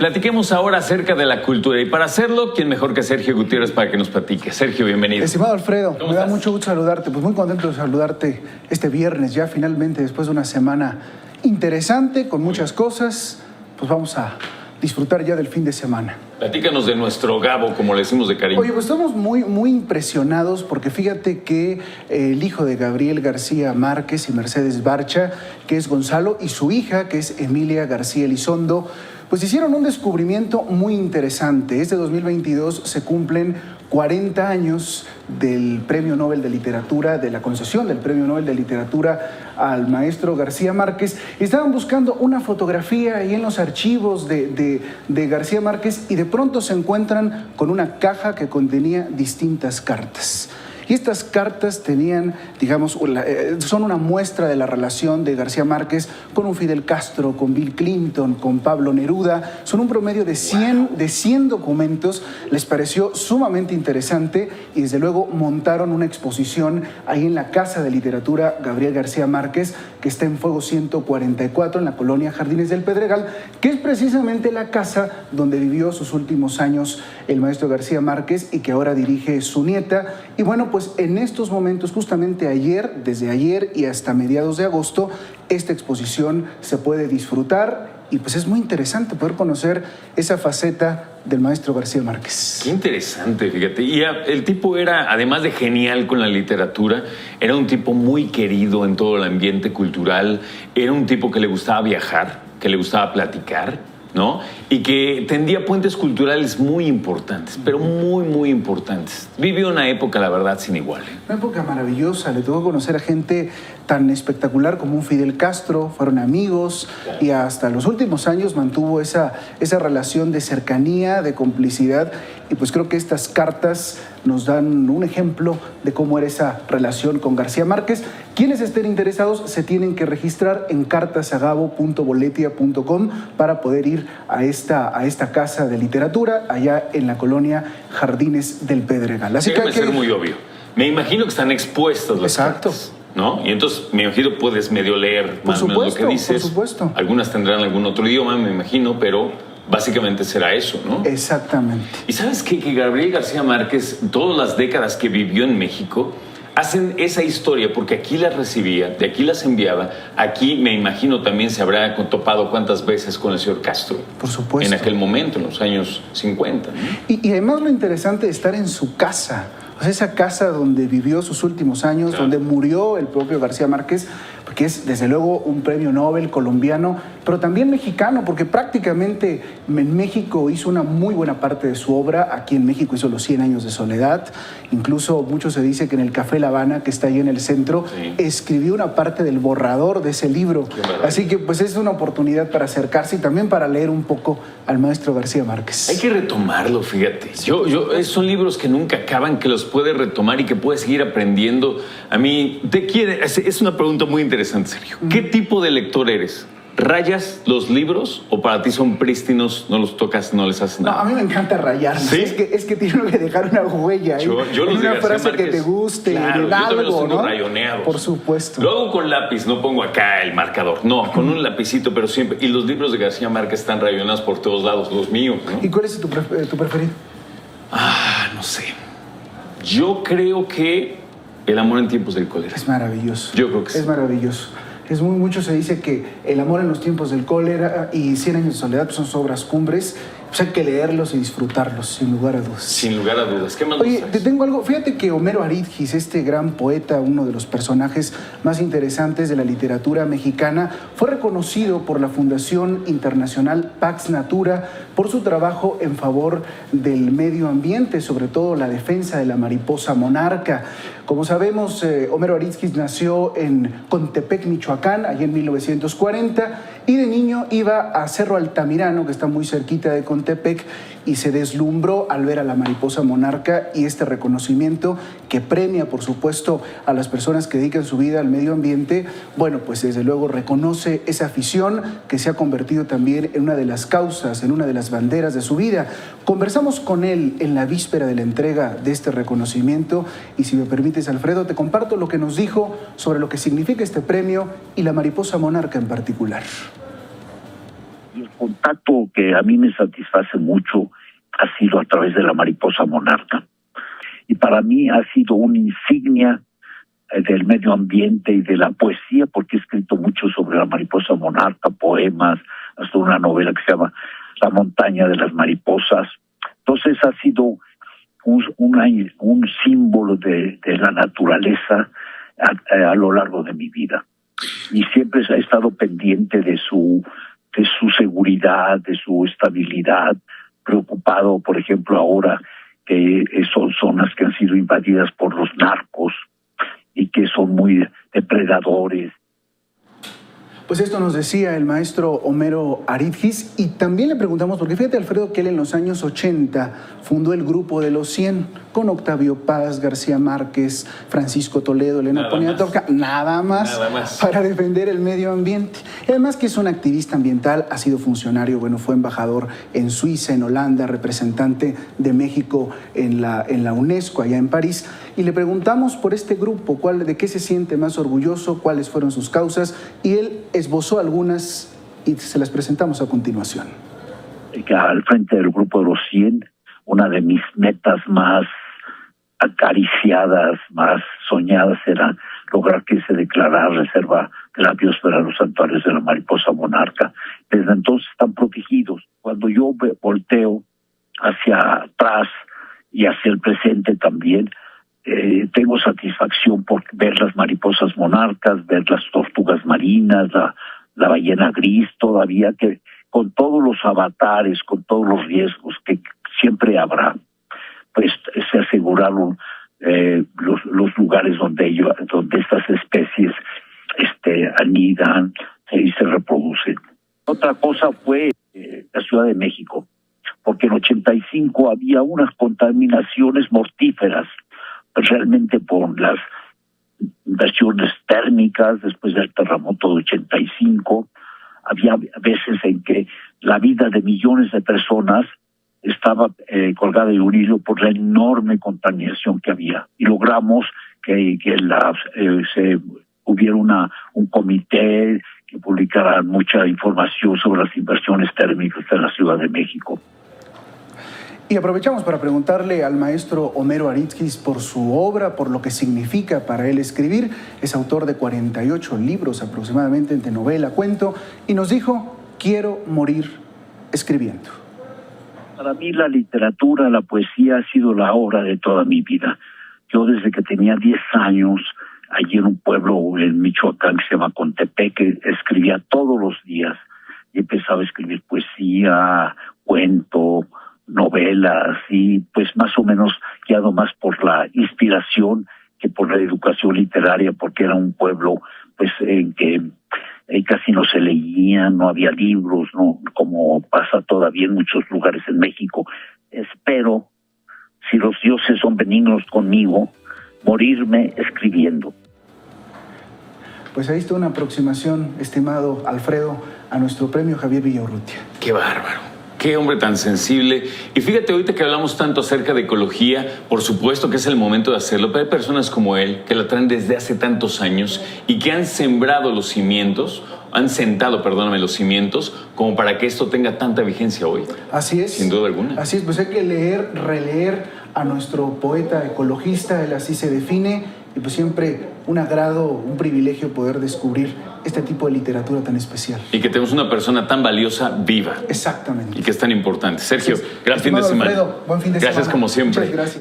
Platiquemos ahora acerca de la cultura y para hacerlo, ¿quién mejor que Sergio Gutiérrez para que nos platique? Sergio, bienvenido. Estimado Alfredo, me da estás? mucho gusto saludarte, pues muy contento de saludarte este viernes, ya finalmente después de una semana interesante, con muchas cosas, pues vamos a disfrutar ya del fin de semana. Platícanos de nuestro Gabo, como le decimos de cariño. Oye, pues estamos muy impresionados porque fíjate que el hijo de Gabriel García Márquez y Mercedes Barcha, que es Gonzalo, y su hija, que es Emilia García Elizondo, pues hicieron un descubrimiento muy interesante. Este 2022 se cumplen 40 años del Premio Nobel de Literatura, de la concesión del Premio Nobel de Literatura al maestro García Márquez. Estaban buscando una fotografía ahí en los archivos de García Márquez y de pronto se encuentran con una caja que contenía distintas cartas. Y estas cartas tenían, digamos, son una muestra de la relación de García Márquez con un Fidel Castro, con Bill Clinton, con Pablo Neruda. Son un promedio de 100 documentos. Les pareció sumamente interesante y desde luego montaron una exposición ahí en la Casa de Literatura Gabriel García Márquez, que está en Fuego 144 en la colonia Jardines del Pedregal, que es precisamente la casa donde vivió sus últimos años el maestro García Márquez y que ahora dirige su nieta. Y bueno, pues en estos momentos, justamente ayer, desde ayer y hasta mediados de agosto, esta exposición se puede disfrutar y pues es muy interesante poder conocer esa faceta del maestro García Márquez. Qué interesante, fíjate. Y el tipo era, además de genial con la literatura, era un tipo muy querido en todo el ambiente cultural, era un tipo que le gustaba viajar, que le gustaba platicar, ¿no? Y que tendía puentes culturales muy importantes, pero muy importantes. Vivió una época, la verdad, sin igual. Una época maravillosa, le tocó conocer a gente tan espectacular como un Fidel Castro, fueron amigos y hasta los últimos años mantuvo esa relación de cercanía, de complicidad y pues creo que estas cartas nos dan un ejemplo de cómo era esa relación con García Márquez. Quienes estén interesados se tienen que registrar en cartasagabo.boletia.com para poder ir a esta casa de literatura allá en la colonia Jardines del Pedregal. Así que debe ser muy obvio. Me imagino que están expuestas las cartas, ¿no? Y entonces me imagino puedes medio leer más o menos lo que dices. Por supuesto. Algunas tendrán algún otro idioma, me imagino, pero básicamente será eso, ¿no? Exactamente. Y ¿sabes qué? Que Gabriel García Márquez, todas las décadas que vivió en México, hacen esa historia porque aquí las recibía, de aquí las enviaba. Aquí me imagino también se habrá topado cuántas veces con el señor Castro. Por supuesto. En aquel momento, en los años 50. ¿no? Y además lo interesante de estar en su casa. O sea, esa casa donde vivió sus últimos años, donde murió el propio García Márquez, porque es desde luego un premio Nobel colombiano, pero también mexicano, porque prácticamente en México hizo una muy buena parte de su obra. Aquí en México hizo los 100 años de soledad. Incluso mucho se dice que en el Café La Habana, que está ahí en el centro, escribió una parte del borrador de ese libro. Así que pues es una oportunidad para acercarse y también para leer un poco al maestro García Márquez. Hay que retomarlo, fíjate. Son libros que nunca acaban, que los puedes retomar y que puedes seguir aprendiendo. A mí, es una pregunta muy interesante, Sergio. ¿Qué tipo de lector eres? ¿Rayas los libros o para ti son prístinos, no los tocas, no les haces nada? No, a mí me encanta rayarlos. ¿Sí? Es que tienen que dejar una huella ahí. Yo en una frase Márquez, que te guste, claro, en yo algo, los tengo ¿no? rayoneados. Por supuesto. Lo hago con lápiz, no pongo acá el marcador. No, con un lapicito, pero siempre. Y los libros de García Márquez están rayonados por todos lados, los míos, ¿no? ¿Y cuál es tu preferido? No sé. Yo creo que El amor en tiempos del cólera. Es maravilloso. Yo creo que sí. Es maravilloso. Mucho se dice que El amor en los tiempos del cólera y 100 años de soledad son sus obras cumbres. Pues hay que leerlos y disfrutarlos, sin lugar a dudas. Sin lugar a dudas. ¿Qué más? Oye, te tengo algo. Fíjate que Homero Aridgis, este gran poeta, uno de los personajes más interesantes de la literatura mexicana, fue reconocido por la Fundación Internacional Pax Natura por su trabajo en favor del medio ambiente, sobre todo la defensa de la mariposa monarca. Como sabemos, Homero Aridgis nació en Contepec, Michoacán, allá en 1940, y de niño iba a Cerro Altamirano, que está muy cerquita de Contepec, y se deslumbró al ver a la mariposa monarca y este reconocimiento que premia, por supuesto, a las personas que dedican su vida al medio ambiente. Bueno, pues desde luego reconoce esa afición que se ha convertido también en una de las causas, en una de las banderas de su vida. Conversamos con él en la víspera de la entrega de este reconocimiento y si me permites, Alfredo, te comparto lo que nos dijo sobre lo que significa este premio y la mariposa monarca en particular. contacto que a mí me satisface mucho ha sido a través de la mariposa monarca. Y para mí ha sido una insignia del medio ambiente y de la poesía, porque he escrito mucho sobre la mariposa monarca, poemas, hasta una novela que se llama La montaña de las mariposas. Entonces ha sido un símbolo de la naturaleza a lo largo de mi vida. Y siempre he estado pendiente de su seguridad, de su estabilidad, preocupado, por ejemplo, ahora que son zonas que han sido invadidas por los narcos y que son muy depredadores. Pues esto nos decía el maestro Homero Aridgis, y también le preguntamos, porque fíjate, Alfredo, que él en los años 80 fundó el Grupo de los 100 con Octavio Paz, García Márquez, Francisco Toledo, Elena Poniatowska, nada más para defender el medio ambiente. Y además que es un activista ambiental, ha sido funcionario, bueno, fue embajador en Suiza, en Holanda, representante de México en la UNESCO, allá en París. Y le preguntamos por este grupo, de qué se siente más orgulloso, cuáles fueron sus causas, y él esbozó algunas y se las presentamos a continuación. Al frente del Grupo de los 100, una de mis metas más acariciadas, más soñadas, era lograr que se declarara reserva de la biosfera los santuarios de la mariposa monarca. Desde entonces están protegidos. Cuando yo volteo hacia atrás y hacia el presente también, tengo satisfacción por ver las mariposas monarcas, ver las tortugas marinas, la ballena gris, todavía que con todos los avatares, con todos los riesgos que siempre habrá, pues se aseguraron los lugares donde estas especies anidan y se reproducen. Otra cosa fue la Ciudad de México, porque en 85 había unas contaminaciones mortíferas, realmente por las inversiones térmicas después del terremoto de 85. Había veces en que la vida de millones de personas estaba colgada de un hilo por la enorme contaminación que había. Y logramos que hubiera un comité que publicara mucha información sobre las inversiones térmicas de la Ciudad de México. Y aprovechamos para preguntarle al maestro Homero Aridgis por su obra, por lo que significa para él escribir. Es autor de 48 libros aproximadamente, entre novela, cuento, y nos dijo: quiero morir escribiendo. Para mí la literatura, la poesía ha sido la obra de toda mi vida. Yo desde que tenía 10 años, allí en un pueblo en Michoacán que se llama Contepec, escribía todos los días y empezaba a escribir poesía, cuento, novelas, y pues más o menos guiado más por la inspiración que por la educación literaria, porque era un pueblo pues en que casi no se leían, no había libros, no, como pasa todavía en muchos lugares en México. Espero, si los dioses son benignos conmigo, morirme escribiendo. Pues ahí está una aproximación, estimado Alfredo, a nuestro premio Javier Villaurrutia. ¡Qué bárbaro! Qué hombre tan sensible. Y fíjate, ahorita que hablamos tanto acerca de ecología, por supuesto que es el momento de hacerlo, pero hay personas como él que la traen desde hace tantos años y que han sentado los cimientos como para que esto tenga tanta vigencia hoy. Así es. Sin duda alguna. Así es, pues hay que leer, releer a nuestro poeta ecologista, él así se define, y pues siempre un agrado, un privilegio poder descubrir este tipo de literatura tan especial. Y que tenemos una persona tan valiosa, viva. Exactamente. Y que es tan importante. Sergio, Entonces, gran fin de semana. Alfredo, buen fin de semana. Gracias como siempre. Muchas gracias.